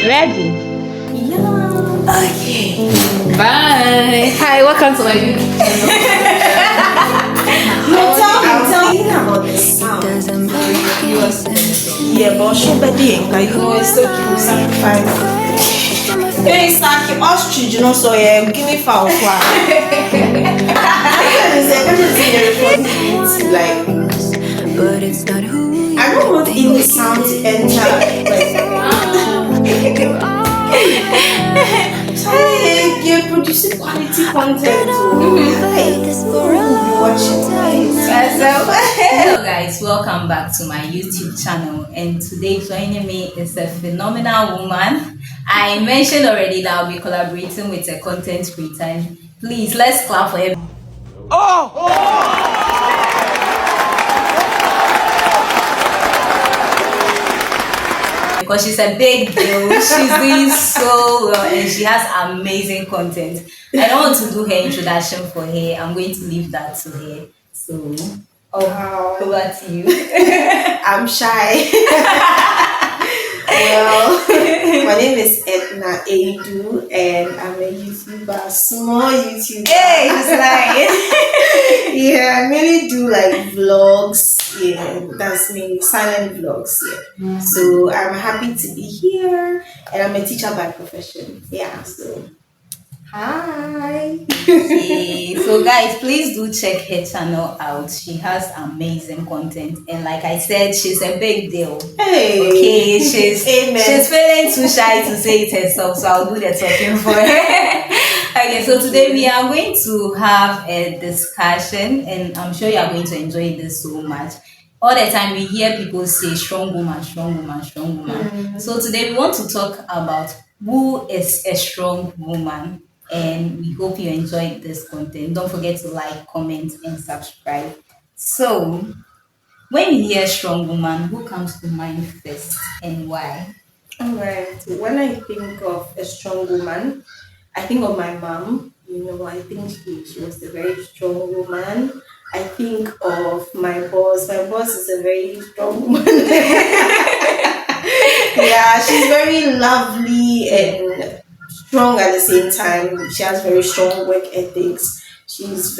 Ready? Yeah. Okay. Bye. Hi, welcome to my YouTube channel. I'm talking about the sound. Yeah, but Shobedi, like you know, it's so cute, sacrifice. Hey, Saki, ostrich, you know, so yeah, give me foul fly. But it's not who I don't want any sound to enter. Like, you're producing quality content. Hello guys, welcome back to my YouTube channel, and today joining me is a phenomenal woman. I mentioned already that I'll be collaborating with a content creator. Please, let's clap for her. Because she's a big deal. She's doing so well and she has amazing content. I don't want to do her introduction for her. I'm going to leave that to her. So, over to you. I'm shy. Well, my name is Edna Edu and I'm a YouTuber, small YouTuber. Hey, it's like yeah, I mainly do like vlogs. Yeah, that's me, silent vlogs. Yeah. So I'm happy to be here, and I'm a teacher by profession. Yeah. So hi. Okay, so guys, please do check her channel out. She has amazing content, and like I said, she's a big deal. Hey. Okay, she's Amen. she's feeling too shy to say it herself, so I'll do the talking for her. Okay, so today we are going to have a discussion, and I'm sure you are going to enjoy this so much. All the time we hear people say strong woman, strong woman, strong woman. So today we want to talk about who is a strong woman, and we hope you enjoyed this content. Don't forget to like, comment, and subscribe. So when you hear strong woman, who comes to mind first and why? Alright. When I think of a strong woman, I think of my mom. You know, I think she was a very strong woman. I think of my boss. My boss is a very strong woman. Yeah, she's very lovely and strong at the same time. She has very strong work ethics. She's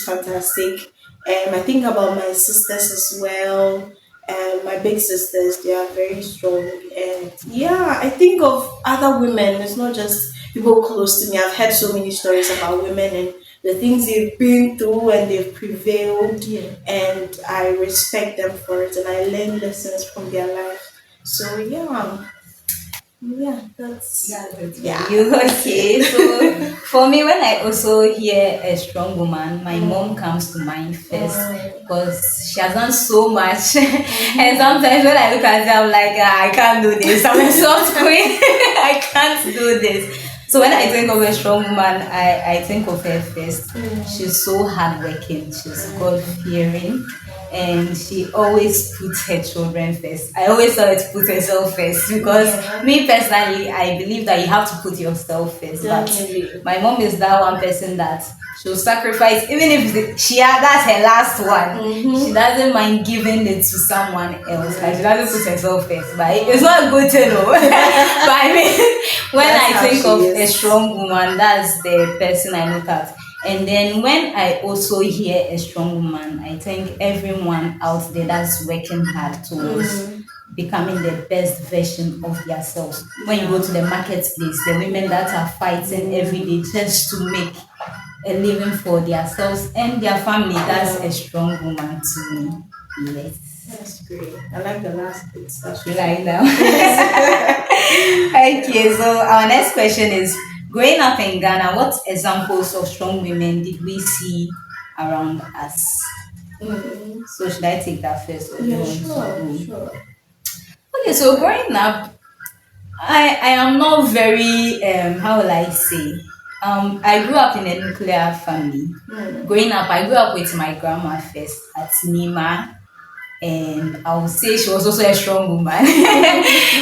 fantastic. I think about my sisters as well. And my big sisters, they are very strong. And yeah, I think of other women. It's not just people close to me. I've heard so many stories about women and the things they've been through and they've prevailed. Yeah. And I respect them for it and I learn lessons from their life. So yeah, that's yeah. You okay? So for me, when I also hear a strong woman, my mom comes to mind first because she has done so much. And sometimes when I look at her, I'm like, I can't do this. I'm a soft queen. I can't do this. So when I think of a strong woman, I think of her first. She's so hardworking. She's God fearing. And she always puts her children first. I always tell her to put herself first because me personally, I believe that you have to put yourself first. But my mom is that one person that she'll sacrifice, even if that's her last one. She doesn't mind giving it to someone else. Like she doesn't put herself first. But it's not a good thing, though. But I mean, when I think of a strong woman, that's the person I look at. And then when I also hear a strong woman, I think everyone out there that's working hard towards becoming the best version of themselves. When you go to the marketplace, the women that are fighting every day just to make a living for themselves and their family, that's a strong woman to me. Yes. That's great. I like the last bit. That's You like that? Okay, so our next question is, growing up in Ghana, what examples of strong women did we see around us? So should I take that first? Or do you Yeah, want to sure. Okay, so growing up, I am not very how will I say? I grew up in a nuclear family. Growing up, I grew up with my grandma first at Nima. and I would say she was also a strong woman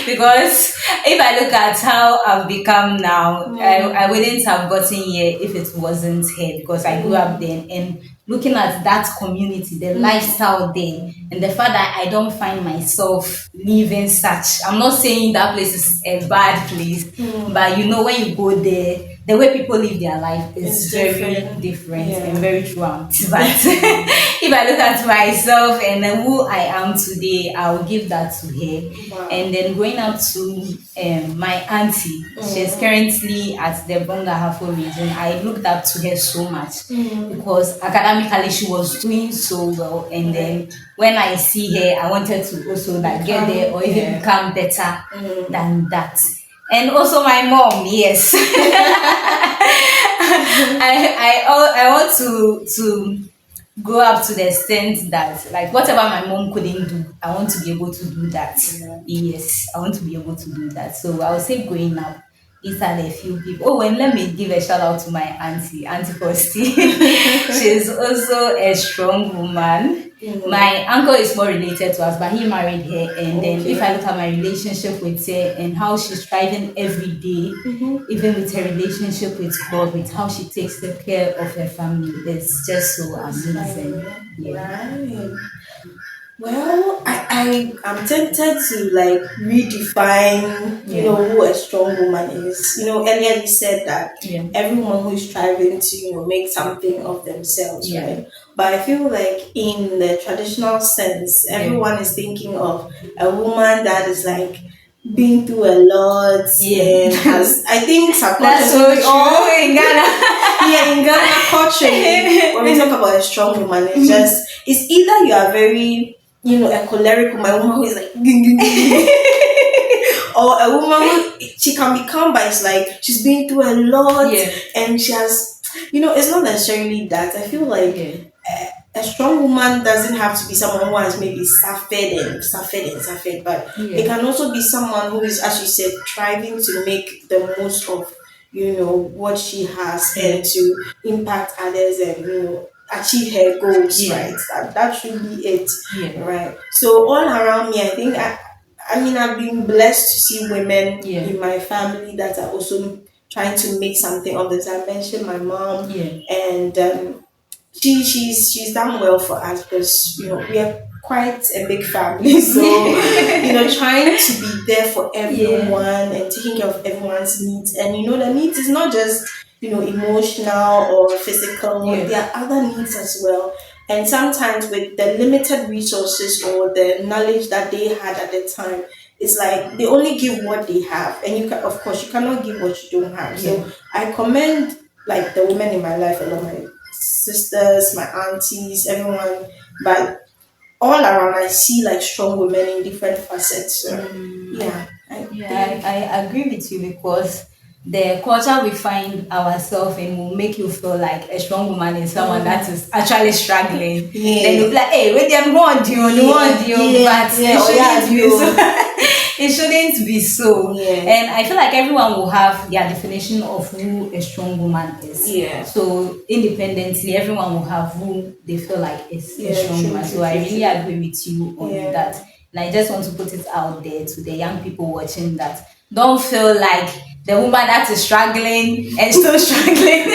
because if I look at how I've become now, I wouldn't have gotten here if it wasn't her because I grew up then and looking at that community, the lifestyle there, and the fact that I don't find myself living such. I'm not saying that place is a bad place, but you know, when you go there, the way people live their life is It's very different. different Yeah. and very truant. But if I look at myself and who I am today, I will give that to her. Wow. And then going out to my auntie, she's currently at the Bonga Hafo region. I looked up to her so much because academically she was doing so well. And then when I see her, I wanted to also like get there or even become better than that. And also my mom, yes. I want to grow up to the extent that like whatever my mom couldn't do, I want to be able to do that. Yes, I want to be able to do that. So I would say growing up, these are the few people. Oh, and let me give a shout out to my Auntie Costi. She's also a strong woman. My uncle is more related to us, but he married her. And then if I look at my relationship with her and how she's striving every day, even with her relationship with God, with how she takes the care of her family, it's just so amazing. Yeah. Right. Well, I'm tempted to like redefine, who a strong woman is. Earlier you said that Yeah. everyone who is striving to, make something of themselves, Yeah. right? But I feel like in the traditional sense, everyone is thinking of a woman that is like been through a lot Yeah. and has, I think, That's so subconsciously true in Ghana. yeah, in Ghana culturally, when we talk about a strong woman, it's either you are very, a choleric woman who is like, or a woman who she can be calm, but it's like she's been through a lot Yeah. and she has, it's not necessarily that. I feel like Yeah. a strong woman doesn't have to be someone who has maybe suffered, but it can also be someone who is, as you said, striving to make the most of what she has and to impact others and achieve her goals, Yeah. right? That should be it, Yeah. right? So all around me, I think I mean I've been blessed to see women Yeah. in my family that are also trying to make something of this. I mentioned my mom, Yeah. and she's done well for us because we are quite a big family, so trying to be there for everyone and taking care of everyone's needs. And the needs is not just emotional or physical. Yeah. There are other needs as well. And sometimes with the limited resources or the knowledge that they had at the time, it's like they only give what they have, and of course you cannot give what you don't have. Yeah. So I commend like the women in my life, a lot, my sisters, my aunties, everyone. But all around, I see like strong women in different facets. So, yeah, I Yeah, think. I agree with you because the culture we find ourselves in will make you feel like a strong woman is someone that is actually struggling. Yeah. Then you'll be like, hey, wait, them want you, Yeah, but yeah, it shouldn't be you. so. It shouldn't be so. Yeah. And I feel like everyone will have their definition of who a strong woman is. Yeah. So independently, everyone will have who they feel like is Yeah, a strong true, woman. true, So I true, really true. agree with you on Yeah. that. And I just want to put it out there to the young people watching that don't feel like the woman that is struggling and still struggling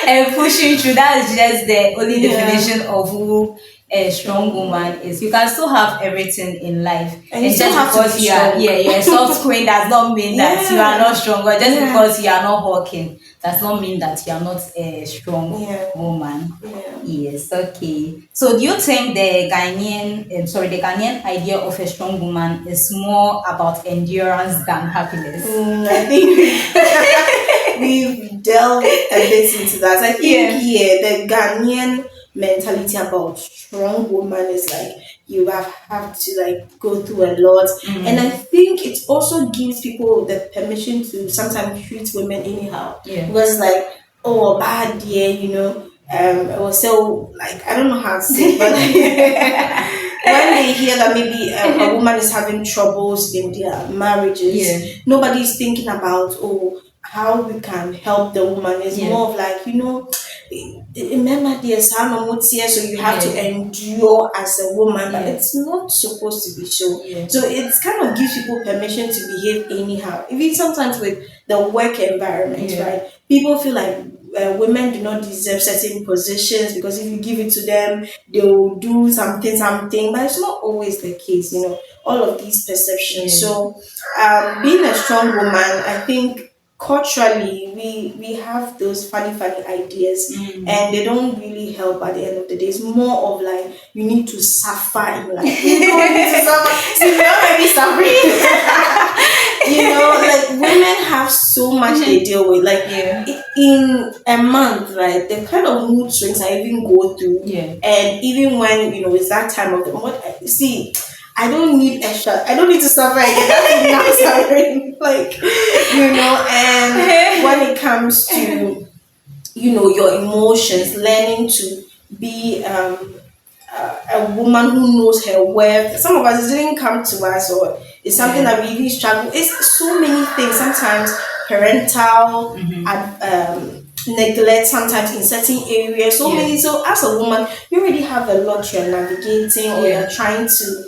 and pushing through. That is just the only definition of who a strong woman is. You can still have everything in life, And you and still just have to because be you are strong. you're a soft queen does not mean that you are not strong. Or just Yeah. because you are not hawking does not mean that you are not a strong woman. Yeah. Yes, okay. So do you think the the Ghanaian idea of a strong woman is more about endurance than happiness? I think we've delved a bit into that. I think the Ghanaian mentality about strong woman is like you have to like go through a lot, and I think it also gives people the permission to sometimes treat women anyhow. Yeah. Because like, oh, bad, yeah, it was so like I don't know how to say, it, but when they hear that maybe a woman is having troubles in their marriages, nobody's thinking about how we can help the woman. It's more of like remember there's how here, so you have to Yeah. endure as a woman, but Yeah. it's not supposed to be so. Yeah. So it kind of gives people permission to behave anyhow. Even sometimes with the work environment, Yeah. right? People feel like women do not deserve certain positions because if you give it to them, they will do something, but it's not always the case, all of these perceptions. Yeah. So, being a strong woman, I think culturally we have those funny ideas, Mm. and they don't really help at the end of the day. It's more of like you need to suffer in life. You don't need to suffer. See, we're already suffering. Like women have so much they deal with. Like Yeah. in a month, right? The kind of mood swings I even go through, Yeah. and even when it's that time of the month, see. I don't need extra. I don't need to suffer again. That's enough suffering. Like, and when it comes to, your emotions, learning to be a woman who knows her worth. Some of us it didn't come to us, or it's something Yeah. that we really struggle. It's so many things. Sometimes parental neglect. Sometimes in certain areas, so Yeah. many. So as a woman, you already have a lot you're navigating, or Yeah. you're trying to,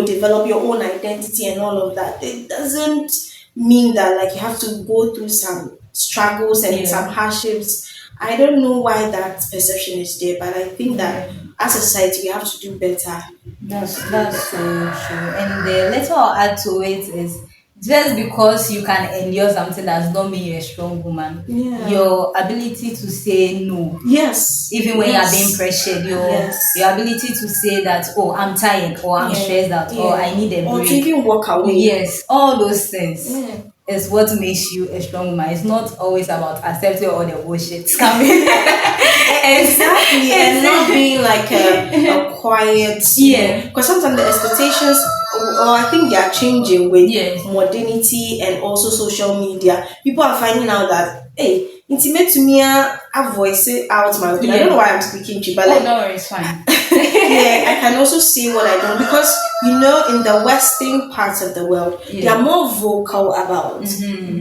develop your own identity and all of that. It doesn't mean that like you have to go through some struggles and some Yeah. hardships. I don't know why that perception is there, but I think that Yeah. as a society we have to do better. We have That's to do that's so better. true. And the little I'll add to it is just because you can endure something does not mean you're a strong woman. Yeah. Your ability to say no, Yes. even when you are being Yes. pressured, your Yes. your ability to say that, oh, I'm tired, or I'm Yeah. stressed out, or Yeah. I need a Or to break. even walk away. Yes, all those things Yeah. is what makes you a strong woman. It's not always about accepting all the bullshit coming. Exactly, and not being like a quiet, Yeah. because sometimes the expectations, or I think they are changing with Yes. modernity and also social media. People are finding out that, hey, intimate to me, I voice it out my opinion. I don't know Yeah. why I'm speaking to you, but Oh, like, no worries, it's fine. yeah, I can also say what I don't, because in the western parts of the world, they are Yeah. more vocal about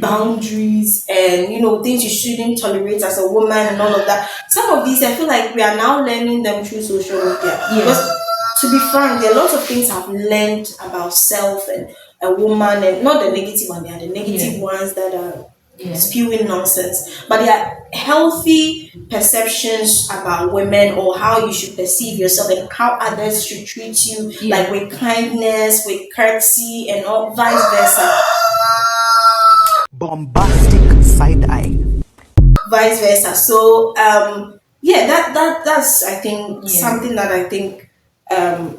boundaries and things you shouldn't tolerate as a woman and all of that. Some of these I feel like we are now learning them through social media. Yeah. Because to be frank, there are lots of things I've learned about self and a woman, and not the negative one, they are the negative Yeah. ones that are Yeah. spewing nonsense. But there are healthy perceptions about women, or how you should perceive yourself and how others should treat you, Yeah. like with kindness, with courtesy, and all vice versa. Bombastic side eye. Vice versa. So yeah, that's I think Yeah. something that I think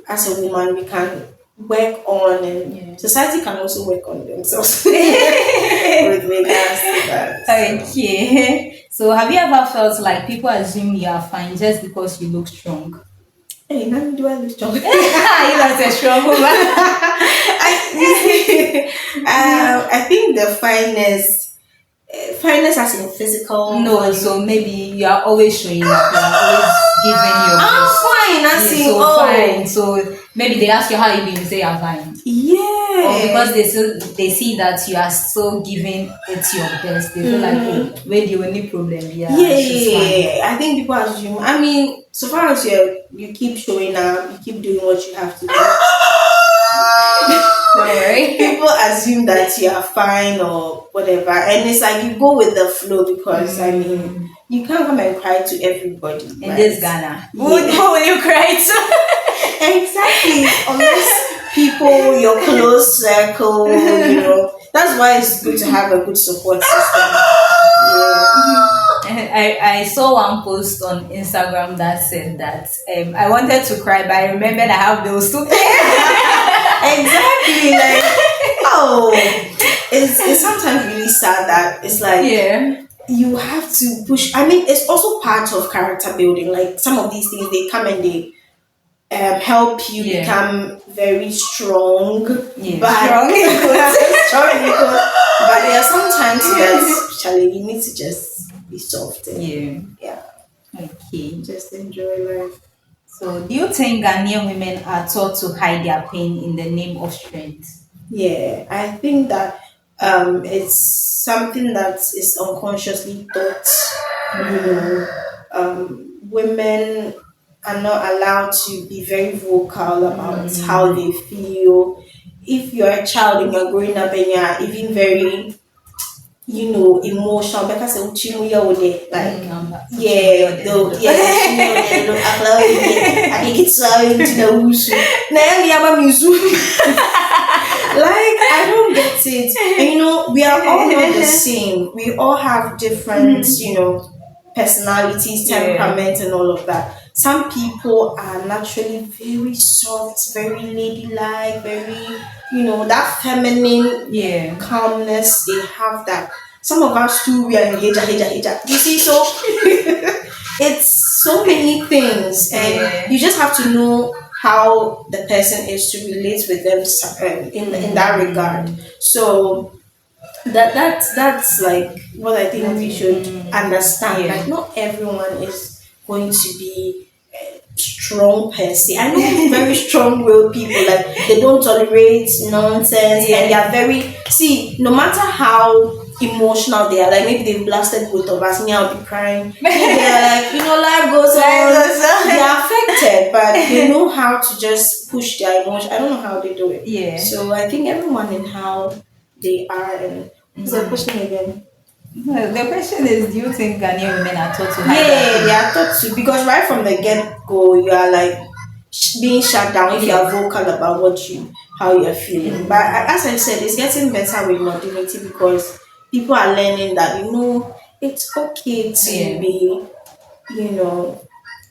as a woman we can work on, Yeah. and society can also work on themselves with regards to that. So. Okay. So have you ever felt like people assume you are fine just because you look strong? Hey, now do I look strong? You are a strong woman. I think the fineness as in physical No, body. so maybe you are always showing up, you are always giving your I'm best. fine, as Yeah, in so oh fine. So maybe they ask you how you doing, you say I'm fine. Or yeah. because they see that you are still giving it your best, they feel like, oh, where the only problem, yeah, she's fine. Yeah, I think people assume. I mean, so far as you keep showing up, you keep doing what you have to do. Don't worry. People assume that you are fine or whatever, and it's like you go with the flow, because I mean, you can't come and cry to everybody. In right? this Ghana, Yeah. who will you cry to? Exactly. Unless people, your close circle, that's why it's good to have a good support system. Yeah. I saw one post on Instagram that said that I wanted to cry, but I remembered I have bills to pay. Exactly. Like, oh, it's sometimes really sad that it's like Yeah. you have to push. I mean, it's also part of character building. Like some of these things, they come and they help you Yeah. become very strong. Yeah. But Strong. strong because, but there are sometimes that Charlie, you need to just be soft and Yeah. yeah, Okay. just enjoy life. So, do you think Ghanaian women are taught to hide their pain in the name of strength? Yeah, I think that it's something that is unconsciously taught, you know, women are not allowed to be very vocal about how they feel. If you're a child and you're growing up and you're even very, emotional, because like, yeah, though, yeah, look, I think it's into the wusu. Like, I don't get it. And we are all not the same. We all have different, personalities, temperament, and all of that. Some people are naturally very soft, very ladylike, very, that feminine Yeah. calmness. They have that. Some of us too, we are heja, heja, heja. You see, so it's so many things, and Yeah. you just have to know how the person is to relate with them in that regard. So that's like what I think we should understand. Yeah. Like, not everyone is going to be strong per se. I know very strong-willed people, like they don't tolerate nonsense, and they are very, see, no matter how emotional they are, like maybe they've blasted both of us, me I'll be crying. Maybe they're like, life goes on. They are affected, but they know how to just push their emotion. I don't know how they do it. Yeah. So I think everyone in how they are. And what's the question again? Well, the question is, do you think Ghanaian women are taught to hide Yeah, their they are taught to, because right from the get go, you are like being shut down if you are vocal about how you are feeling. But as I said, it's getting better with modernity, because people are learning that it's okay to Yeah. be, you know,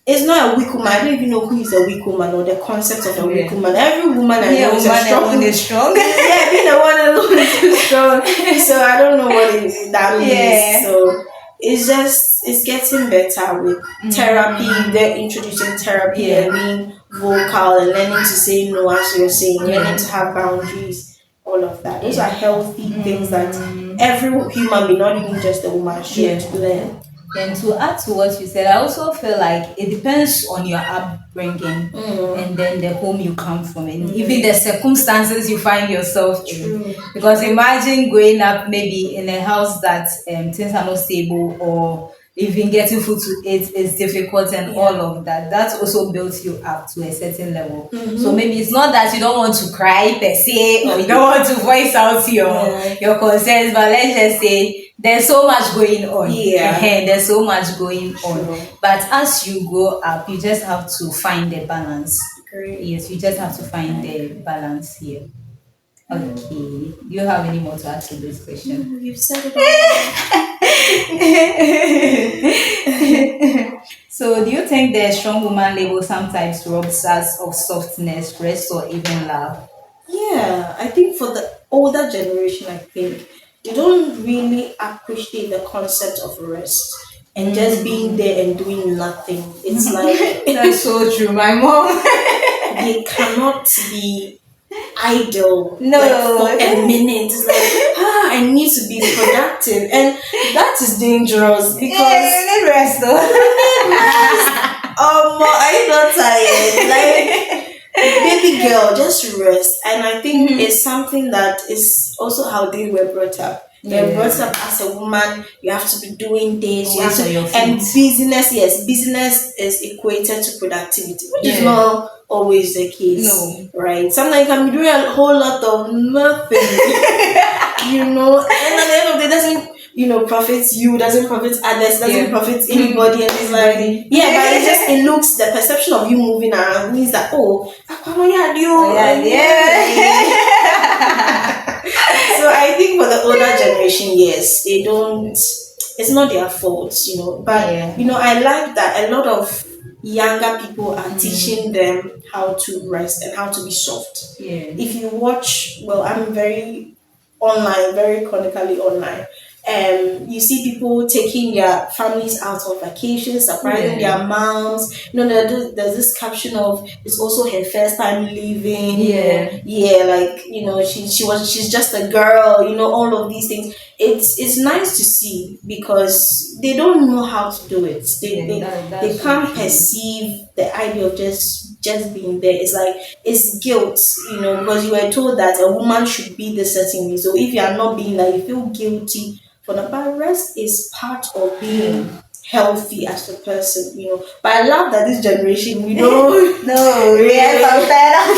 it's not a weak woman. I don't even know who is a weak woman, or the concept of a weak Yeah. woman. Every woman I Yeah, know is a woman strong alone woman. is strong. Yeah, being the one alone is too strong. So I don't know what that means. Yeah. So it's getting better with therapy. They're introducing therapy Yeah. and being vocal and learning to say no, as you're saying, Yeah. learning to have boundaries, all of that. Those are healthy things that every human being, not even just a woman, should learn. And to add to what you said, I also feel like it depends on your upbringing and then the home you come from, and even the circumstances you find yourself in. Because imagine growing up maybe in a house that things are not stable, or even getting food to eat is difficult, and all of that. That also builds you up to a certain level. So maybe it's not that you don't want to cry per se, or you don't want to voice out your concerns, but let's just say there's so much going on. There's so much going on. But as you grow up, you just have to find the balance. Great. Yes, you just have to find the balance here. Okay. Do you have any more to add to this question? You've said it all. So, do you think the strong woman label sometimes robs us of softness, rest, or even love? Yeah, I think for the older generation, I think they don't really appreciate the concept of rest and just being there and doing nothing. It's like That's so true. My mom. they cannot be idle, No. like, for a minute. It's like, I need to be productive, and that is dangerous, because You need rest though. are you not tired? Like, baby girl, just rest. And I think it's something that is also how they were brought up. They were brought up as a woman. You have to be doing this. You have Always on your to, and feet. business. Yes, business is equated to productivity, which is not always the case. No. Right? Sometimes you can be doing a whole lot of nothing. And at the end of the day, doesn't profits you, doesn't profit others, doesn't profit anybody, and it's like, but it looks, the perception of you moving around means that, so I think for the older generation, yes, they don't, it's not their fault, but I like that a lot of younger people are teaching them how to rest and how to be soft. If you watch, well, I'm very online, very chronically online. You see people taking their families out on vacation, surprising their moms. There's this caption of, it's also her first time leaving. Like, she's just a girl. All of these things. It's nice to see, because they don't know how to do it. They can't perceive the idea of just being there. It's like, it's guilt, because you were told that a woman should be the certain way. So if you are not being that, you feel guilty for the, but rest is part of being healthy as a person, But I love that this generation we don't No, yes, really, I'm fed up.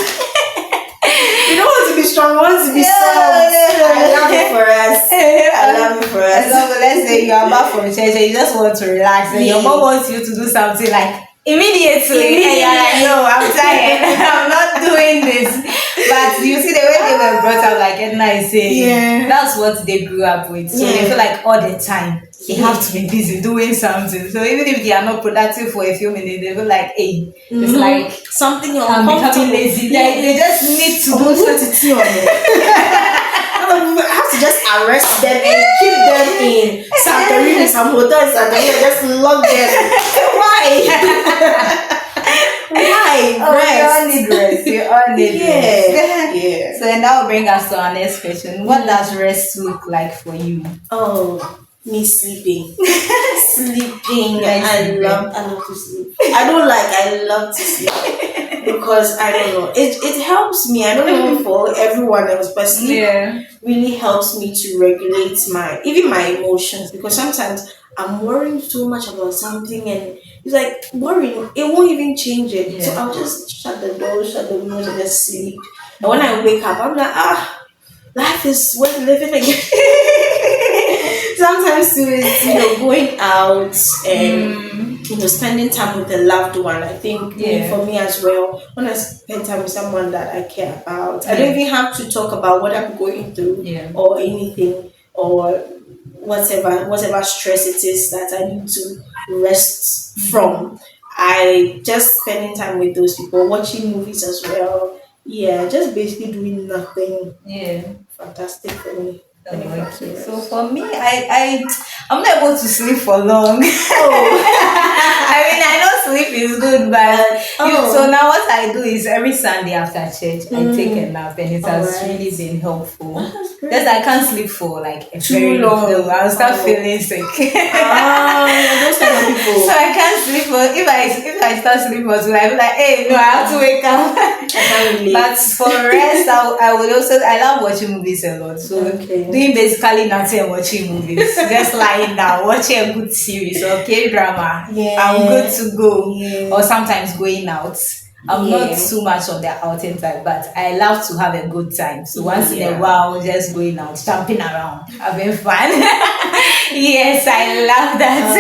we don't want to be strong, we want to be Yeah, soft. yeah. I love it for us. I love it for us. Example, let's say you are back from church and you just want to relax, and your mom wants you to do something like immediately, and you're like, no, I'm tired, I'm not doing this. But you see the way they were brought up, like Edna is saying, Yeah. that's what they grew up with. So they feel like all the time they have to be busy doing something. So even if they are not productive for a few minutes, they feel like, hey, it's like Something I'm becoming uncomfortable. lazy. Like, they just need to do something. I have to just arrest them and keep them in Santorini, some hotel in Santorini, and just lock them. Why? Why? Oh, we all need rest. We all need rest. Yeah. So then that will bring us to our next question. What does rest look like for you? Oh, me sleeping. Sleeping. Like I sleeping. love to sleep. I love to sleep. Because I don't know. It helps me. I don't know for everyone else, but sleep really helps me to regulate even my emotions, because sometimes I'm worrying too much about something and it's like worrying, it won't even change it. So I'll just shut the door, shut the windows and just sleep. And when I wake up, I'm like, life is worth living again. Sometimes too is going out and spending time with a loved one. I think for me as well, when I spend time with someone that I care about, I don't even have to talk about what I'm going through or anything or whatever stress it is that I need to rest from. I just spending time with those people, watching movies as well. Yeah, just basically doing nothing. Fantastic for me. Okay. So for me, I'm not able to sleep for long. I mean, I know sleep is good, but so now what I do is every Sunday after church, I take a nap, and it has really been helpful. Just I can't sleep for like a very long. I'll start feeling sick. Those kind of people. So I can't sleep for if I start sleeping for 2, I'll be like, hey, no, I have to wake up. I can't relate. But for rest, I would also I love watching movies a lot. So doing basically nothing and watching movies, just lying down, watching a good series or K-drama. I'm good to go. Or sometimes going out. I'm not too much of the outing type, but I love to have a good time. So once in a while, just going out, jumping around, having fun. Yes, I love that.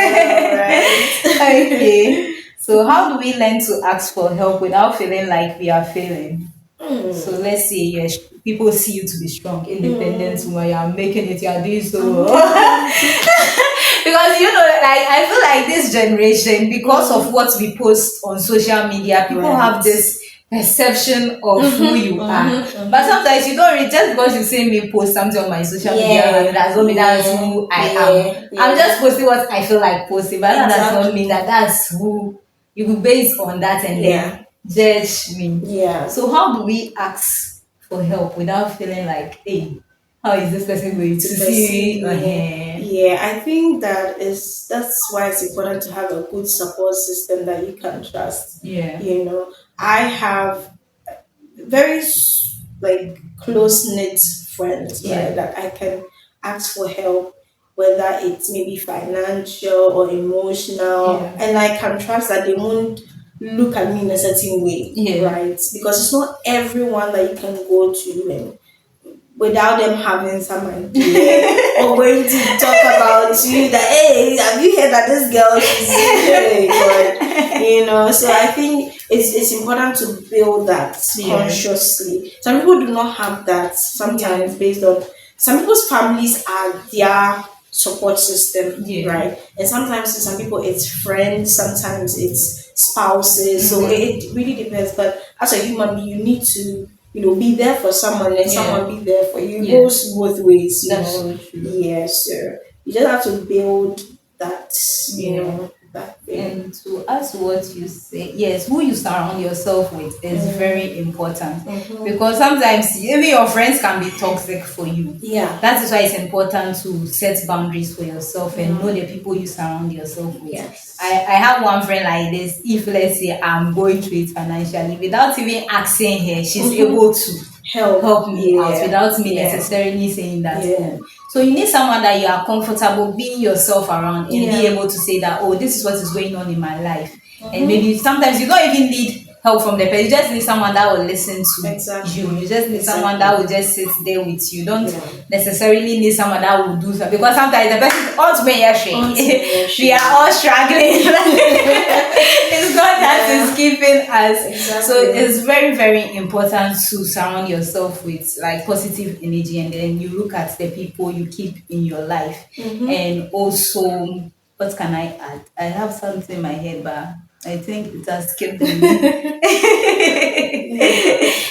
Okay. So how do we learn to ask for help without feeling like we are failing? So let's say people see you to be strong, independent woman, you are making it, you are doing so well. Because like I feel like this generation, because of what we post on social media, people have this perception of who you are. But sometimes you don't read, just because you see me post something on my social media, that doesn't mean that's who I am. I'm just posting what I feel like posting, but that does not mean that that's who you will base on that and then judge me. So how do we ask for help without feeling like, hey, how is this person going to see me? I think that's why it's important to have a good support system that you can trust. I have very close knit friends, right, that I can ask for help, whether it's maybe financial or emotional, and I can trust that they won't look at me in a certain way, right? Because it's not everyone that you can go to and without them having some idea or going to talk about you that, hey, have you heard that this girl is very good? So I think it's important to build that consciously. Some people do not have that sometimes based on some people's families are their support system, right? And sometimes to some people it's friends, sometimes it's spouses. So it really depends. But as a human being, you need to be there for someone and someone be there for you. It goes both ways. That's so true. Yes, sir. You just have to build that, that thing. And to ask what you say, yes, who you surround yourself with is very important. Because sometimes even your friends can be toxic for you. That is why it's important to set boundaries for yourself and know the people you surround yourself with. I have one friend like this. If let's say I'm going through it financially, without even asking her, she's able to help me out without me necessarily saying that. So you need someone that you are comfortable being yourself around and be Yeah. able to say that, oh, this is what is going on in my life. And maybe sometimes you don't even need help from the person. You just need someone that will listen to Exactly. you. You just need someone Exactly. that will just sit there with you. You don't Yeah. necessarily need someone that will do something, because sometimes the person ultimately Ultimately, we are all struggling. It's not that Yeah. is keeping us. Exactly. So it's very, very important to surround yourself with like positive energy, and then you look at the people you keep in your life. And also, what can I add? I have something in my head, but I think it has skipped me.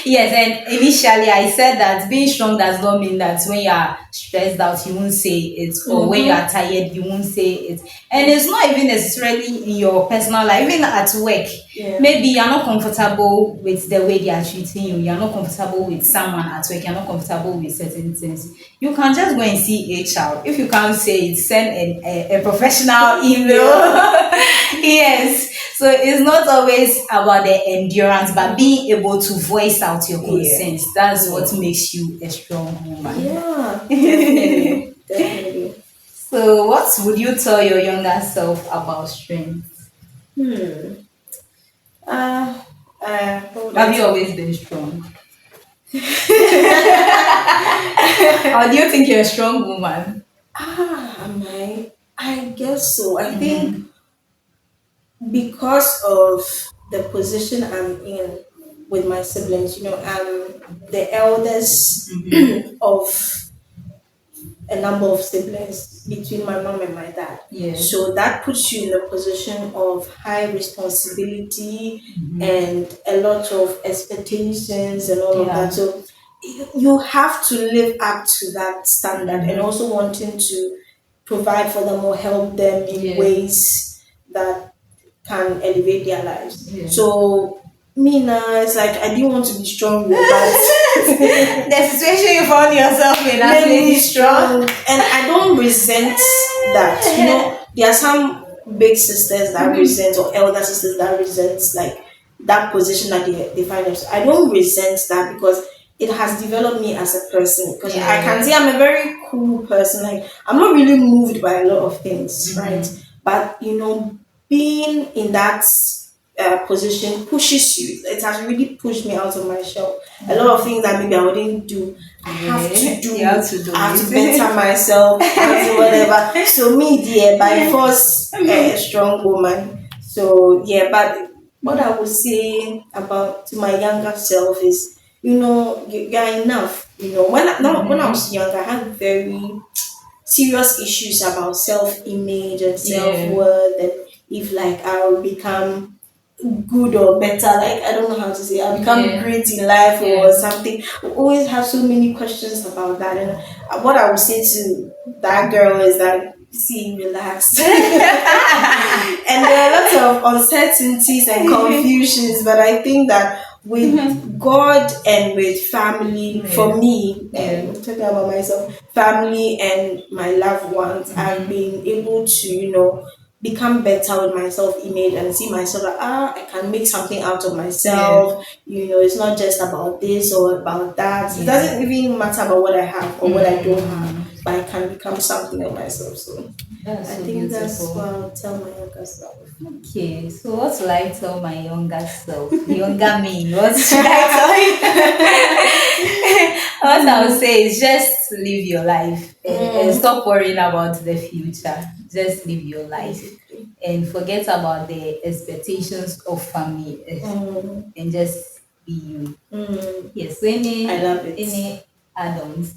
Yes, and initially I said that being strong does not mean that when you are stressed out you won't say it, or when you are tired you won't say it. And it's not even necessarily in your personal life, even at work. Yeah. Maybe you're not comfortable with the way they are treating you, you're not comfortable with someone at work, you're not comfortable with certain things. You can just go and see HR. If you can't say it, send a professional email. Yes. So it's not always about the endurance, but being able to voice out your concerns. That's what makes you a strong woman. Yeah, definitely. Definitely. So, what would you tell your younger self about strength? Hmm. Uh, what would I Have you say? always been strong? Or do you think you're a strong woman? Am I? I guess so. I think because of the position I'm in with my siblings, I'm the eldest of a number of siblings between my mom and my dad. Yeah. So that puts you in a position of high responsibility and a lot of expectations and all of Yeah. that. So you have to live up to that standard and also wanting to provide for them or help them in Yeah. ways that can elevate their lives. Yeah. So me now, it's like I didn't want to be strong, but The situation you found yourself in has made made me you strong. and I don't resent that. There are some big sisters that resent or elder sisters that resent like that position that they find themselves. I don't resent that because it has developed me as a person. Because I can say I'm a very cool person. Like I'm not really moved by a lot of things, right? But being in that position pushes you. It has really pushed me out of my shell. A lot of things that maybe I wouldn't do, I have to do. You have to do I have to it. better myself, I have to whatever. So me, dear, by force, a strong woman. So yeah, but what I would say about to my younger self is, you're enough. When I was younger, I had very serious issues about self-image and Yeah. self-worth, and if like I will become good or better, like I don't know how to say, I'll become Yeah. great in life or Yeah. something. I always have so many questions about that, and what I would say to that girl is that, see, relax. And there are lots of uncertainties and confusions, but I think that with God and with family, for me, and talking about myself, family and my loved ones, I've been able to, become better with my self image and see myself like, I can make something out of myself. It's not just about this or about that. It doesn't even matter about what I have or what I don't have, but I can become something of myself. So That's I so think that's beautiful. what I'll tell my younger self. Okay, so what will I tell my younger self? The younger me. What should I tell you? What I would say is just live your life, and stop worrying about the future. Just live your life Basically. and forget about the expectations of family, and just be you. Yes. So I love it. any add-ons?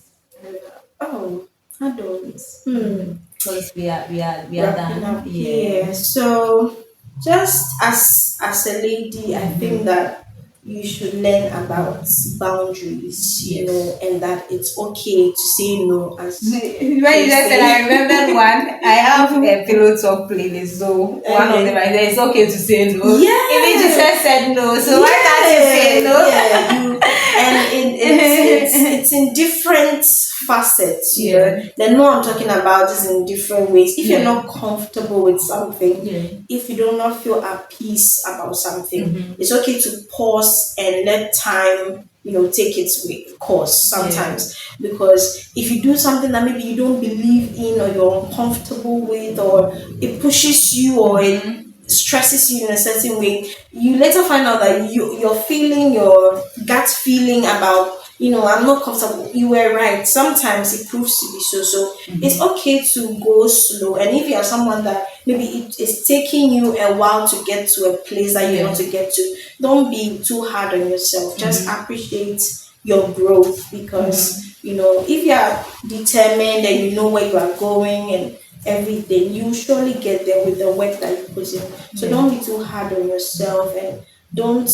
Oh, adults. Because we are Wrapping done. up Yeah. here. So, just as a lady, I think that you should learn about boundaries, Yes. and that it's okay to say no. As When you they just said, I say. remembered one. I have a pillow talk playlist, so one of them I said it's okay to say no. Even Yes. Jesus said no, so why can't you say no? Yeah, and it's in different facets. Yeah. The no I'm talking about is in different ways. If you're Yeah. not comfortable with something, Yeah. if you do not feel at peace about something, it's okay to pause and let time, take its course sometimes. Because if you do something that maybe you don't believe in, or you're uncomfortable with, or it pushes you, or it stresses you in a certain way, you later find out that your feeling, your gut feeling about, I'm not comfortable, you were right. Sometimes it proves to be so. So it's okay to go slow. And if you are someone that maybe it is taking you a while to get to a place that you want to get to, don't be too hard on yourself. Just appreciate your growth, because if you are determined and you know where you are going and everything, you surely get there with the work that you put in. So don't be too hard on yourself, and don't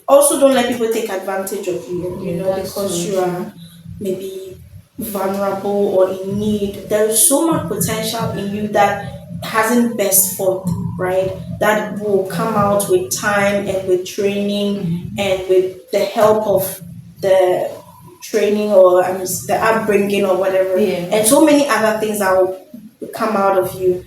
let people take advantage of you, because you are maybe vulnerable or in need. There is so much potential in you that hasn't best forth, right? That will come out with time and with training and with the help of the training, or the upbringing or whatever, and so many other things that will come out of you.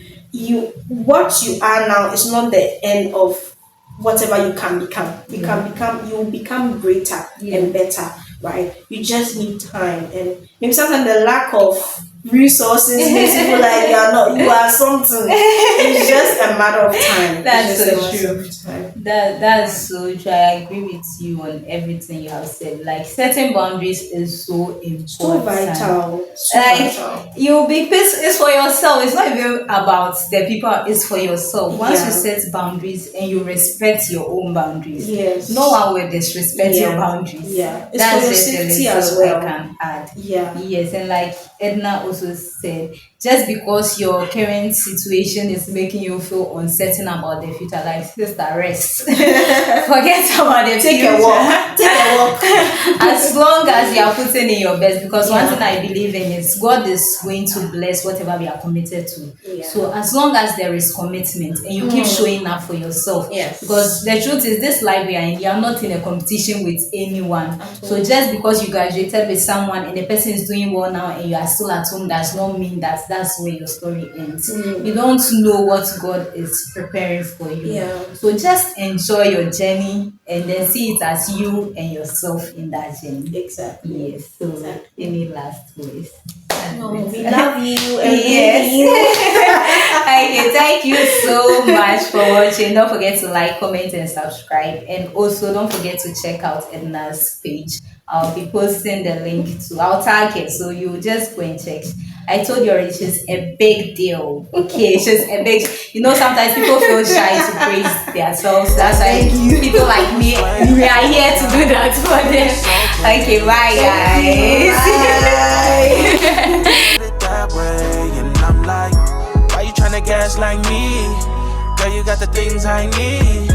What you are now is not the end of whatever you can become. You will become greater and better, right? You just need time, and maybe sometimes the lack of resources makes you feel like you are something. It's just a matter of time. That's It's so just a matter true. of time. That's so true. I agree with you on everything you have said. Like, setting boundaries is so important. So vital. So Like, vital. you'll be peace. It's for yourself. It's not even about the people. It's for yourself. Once you set boundaries and you respect your own boundaries, Yes. no one will disrespect your boundaries. Yeah. It's That's for your just the safety little as well. I can add. Yeah. Yes, and like Edna also said, just because your current situation is making you feel uncertain about the future, like, sister, rest. Forget about the Take future. a walk. Take a walk. As long as you are putting in your best, because one thing I believe in is God is going to bless whatever we are committed to. Yeah. So as long as there is commitment and you keep showing up for yourself, because the truth is, this life we are in, you are not in a competition with anyone. So just because you graduated with someone and the person is doing well now and you are still at home, does not mean that that's where your story ends. You don't know what God is preparing for you. So just enjoy your journey and then see it as you and yourself in that journey. Exactly. Yes. So any last words? No, we love you. And Okay, thank you so much for watching. Don't forget to like, comment, and subscribe. And also don't forget to check out Edna's page. I'll be posting the link I'll tag it, so you just go and check. I told you already, she's a big deal. Okay, she's a big. Sometimes people feel shy to praise themselves. That's why people like me, we are here to do that for them. Okay, bye guys. That way, and I'm like, why you tryna gaslight me? Girl, you got the things I need.